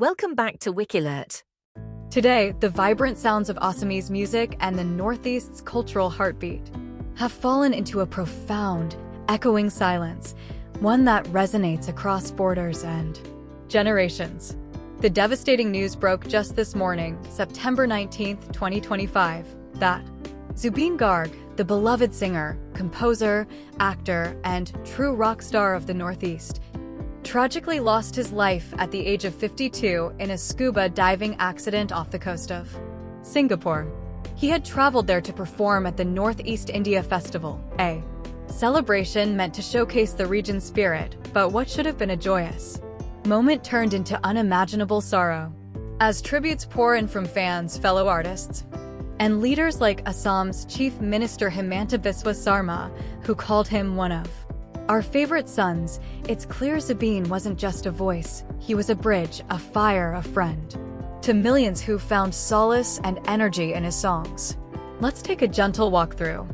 Welcome back to Wikilert. Today, the vibrant sounds of Assamese music and the Northeast's cultural heartbeat have fallen into a profound, echoing silence, one that resonates across borders and generations. The devastating news broke just this morning, September 19, 2025, that Zubeen Garg, the beloved singer, composer, actor, and true rock star of the Northeast, tragically lost his life at the age of 52 in a scuba diving accident off the coast of Singapore. He had traveled there to perform at the Northeast India Festival, a celebration meant to showcase the region's spirit, but what should have been a joyous moment turned into unimaginable sorrow. As tributes pour in from fans, fellow artists, and leaders like Assam's Chief Minister Himanta Biswa Sarma, who called him one of our favorite sons, it's clear Zubeen wasn't just a voice, he was a bridge, a fire, a friend to millions who found solace and energy in his songs. Let's take a gentle walk through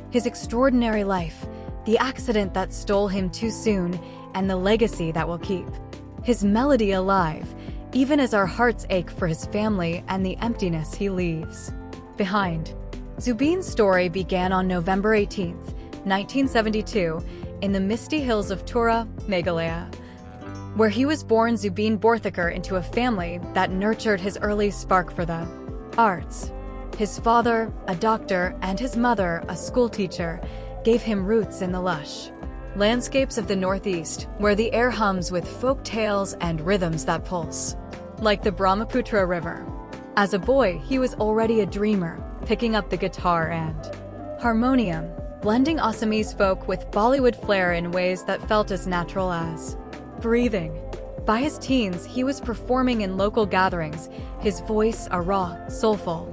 his extraordinary life, the accident that stole him too soon, and the legacy that will keep his melody alive, even as our hearts ache for his family and the emptiness he leaves behind. Zubeen's story began on November 18, 1972, in the misty hills of Tura, Meghalaya, where he was born. Zubeen Borthakar into a family that nurtured his early spark for the arts. His father, a doctor, and his mother, a schoolteacher, gave him roots in the lush landscapes of the Northeast, where the air hums with folk tales and rhythms that pulse like the Brahmaputra River. As a boy, he was already a dreamer, picking up the guitar and harmonium, blending Assamese folk with Bollywood flair in ways that felt as natural as breathing. By his teens, he was performing in local gatherings, his voice a raw, soulful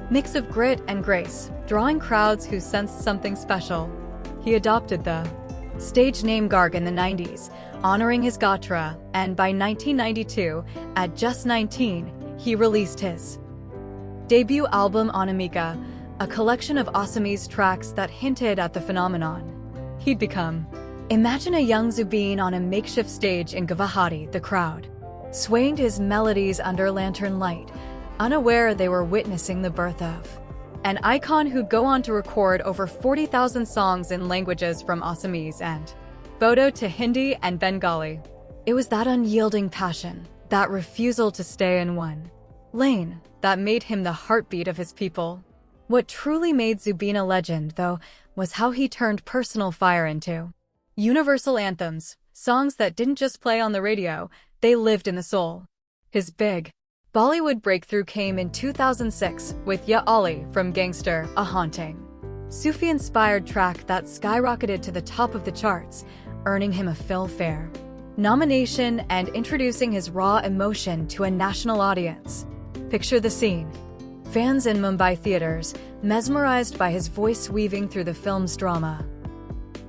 mix of grit and grace, drawing crowds who sensed something special. He adopted the stage name Garg in the 90s, honoring his Gatra, and by 1992, at just 19, he released his debut album Anamika, a collection of Assamese tracks that hinted at the phenomenon he'd become. Imagine a young Zubeen on a makeshift stage in Guwahati, the crowd swaying to his melodies under lantern light, unaware they were witnessing the birth of an icon who'd go on to record over 40,000 songs in languages from Assamese and Bodo to Hindi and Bengali. It was that unyielding passion, that refusal to stay in one lane, that made him the heartbeat of his people. What truly made Zubeen a legend, though, was how he turned personal fire into universal anthems, songs that didn't just play on the radio, they lived in the soul. His big Bollywood breakthrough came in 2006 with Ya Ali from Gangster, a haunting Sufi-inspired track that skyrocketed to the top of the charts, earning him a Filmfare nomination and introducing his raw emotion to a national audience. Picture the scene. Fans in Mumbai theaters, mesmerized by his voice weaving through the film's drama,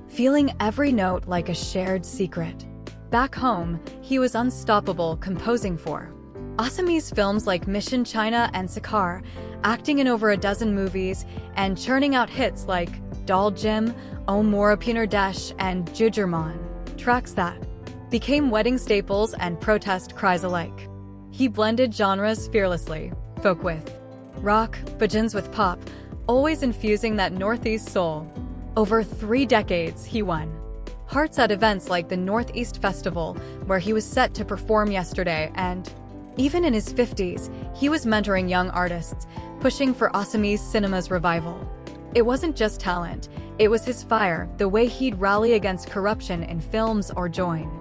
feeling every note like a shared secret. Back home, he was unstoppable, composing for Assamese films like Mission China and Sakar, acting in over a dozen movies, and churning out hits like Dal Jim, O Mora Pinar Desh, and Jujurman, tracks that became wedding staples and protest cries alike. He blended genres fearlessly, folk with rock, bhajans with pop, always infusing that Northeast soul. Over 3 decades, he won hearts at events like the Northeast Festival, where he was set to perform yesterday, and even in his 50s, he was mentoring young artists, pushing for Assamese cinema's revival. It wasn't just talent, it was his fire, the way he'd rally against corruption in films or join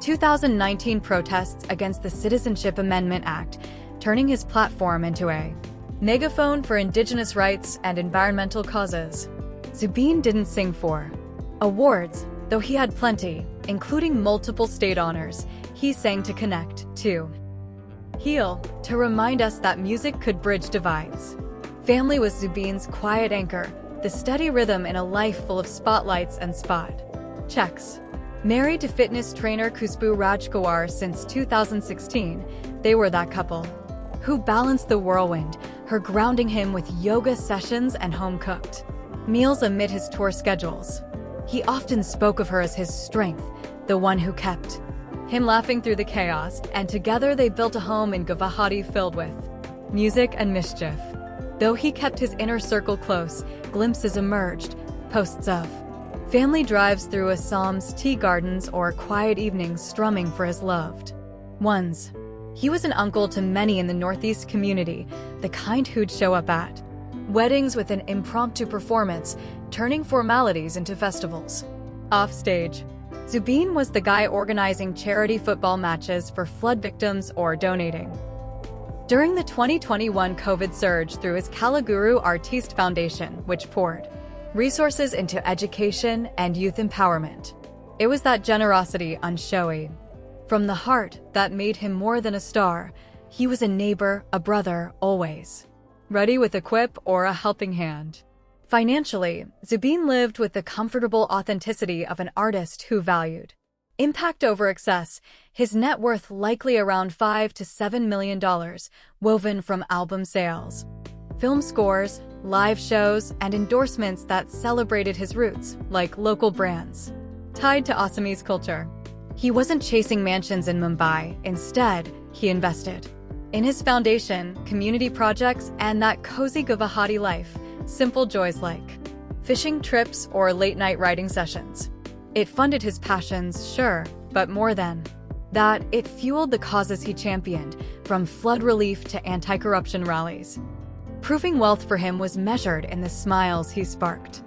2019 protests against the Citizenship Amendment Act, turning his platform into a megaphone for indigenous rights and environmental causes. Zubeen didn't sing for awards, though he had plenty, including multiple state honors. He sang to connect, to heal, to remind us that music could bridge divides. Family was Zubeen's quiet anchor, the steady rhythm in a life full of spotlights and spot checks. Married to fitness trainer Khushbu Rajkawar since 2016, they were that couple who balanced the whirlwind, her grounding him with yoga sessions and home-cooked meals amid his tour schedules. He often spoke of her as his strength, the one who kept him laughing through the chaos, and together they built a home in Guwahati filled with music and mischief. Though he kept his inner circle close, glimpses emerged, posts of family drives through Assam's tea gardens or quiet evenings strumming for his loved ones. He was an uncle to many in the Northeast community, the kind who'd show up at weddings with an impromptu performance, turning formalities into festivals. Offstage, Zubeen was the guy organizing charity football matches for flood victims or donating during the 2021 COVID surge through his Kalaguru Artiste Foundation, which poured resources into education and youth empowerment. It was that generosity unshowy from the heart that made him more than a star. He was a neighbor, a brother, always ready with a quip or a helping hand. Financially, Zubeen lived with the comfortable authenticity of an artist who valued impact over excess, his net worth likely around $5 to $7 million, woven from album sales, film scores, live shows, and endorsements that celebrated his roots, like local brands tied to Assamese culture. He wasn't chasing mansions in Mumbai. Instead, he invested in his foundation, community projects, and that cozy Guwahati life. Simple joys like fishing trips or late-night writing sessions. It funded his passions, sure, but more than that, it fueled the causes he championed, from flood relief to anti-corruption rallies. Proving wealth for him was measured in the smiles he sparked.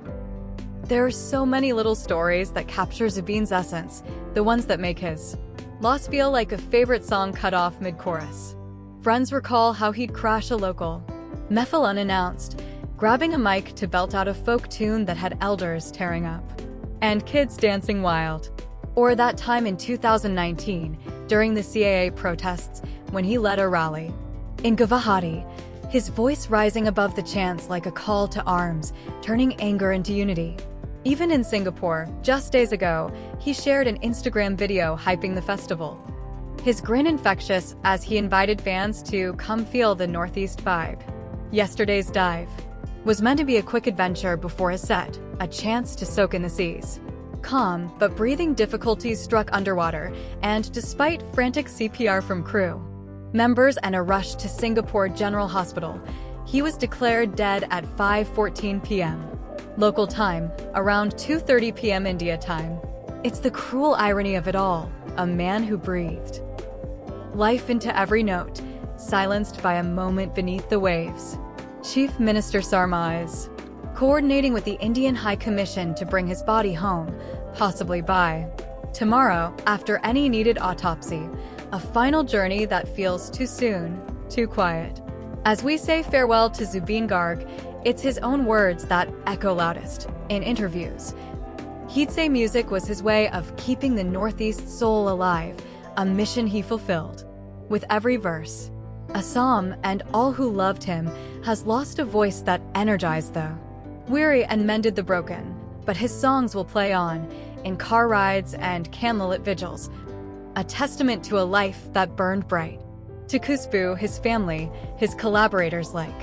There are so many little stories that capture Zubeen's essence, the ones that make his loss feel like a favorite song cut off mid-chorus. Friends recall how he'd crash a local mehfil unannounced, grabbing a mic to belt out a folk tune that had elders tearing up and kids dancing wild. Or that time in 2019, during the CAA protests, when he led a rally in Guwahati, his voice rising above the chants like a call to arms, turning anger into unity. Even in Singapore, just days ago, he shared an Instagram video hyping the festival. His grin infectious as he invited fans to come feel the Northeast vibe. Yesterday's dive was meant to be a quick adventure before his set, a chance to soak in the seas. Calm, but breathing difficulties struck underwater, and despite frantic CPR from crew members and a rush to Singapore General Hospital, he was declared dead at 5:14 p.m. local time, around 2:30 p.m. India time. It's the cruel irony of it all, a man who breathed life into every note, silenced by a moment beneath the waves. Chief Minister Assamese, coordinating with the Indian High Commission to bring his body home, possibly by tomorrow, after any needed autopsy, a final journey that feels too soon, too quiet. As we say farewell to Zubeen Garg, it's his own words that echo loudest in interviews. He'd say music was his way of keeping the Northeast soul alive, a mission he fulfilled. With every verse, Assam and all who loved him has lost a voice that energized the weary and mended the broken, but his songs will play on, in car rides and candlelit vigils, a testament to a life that burned bright. To Kusbu, his family, his collaborators like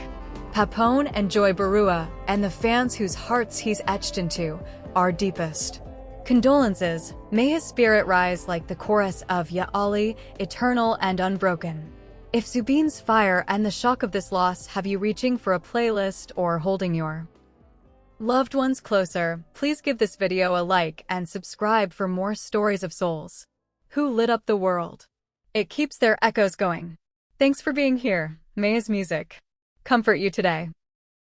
Papone and Joy Barua, and the fans whose hearts he's etched into, our deepest condolences. May his spirit rise like the chorus of Ya Ali, eternal and unbroken. If Zubeen's fire and the shock of this loss have you reaching for a playlist or holding your loved ones closer, please give this video a like and subscribe for more stories of souls who lit up the world. It keeps their echoes going. Thanks for being here. May his music comfort you today.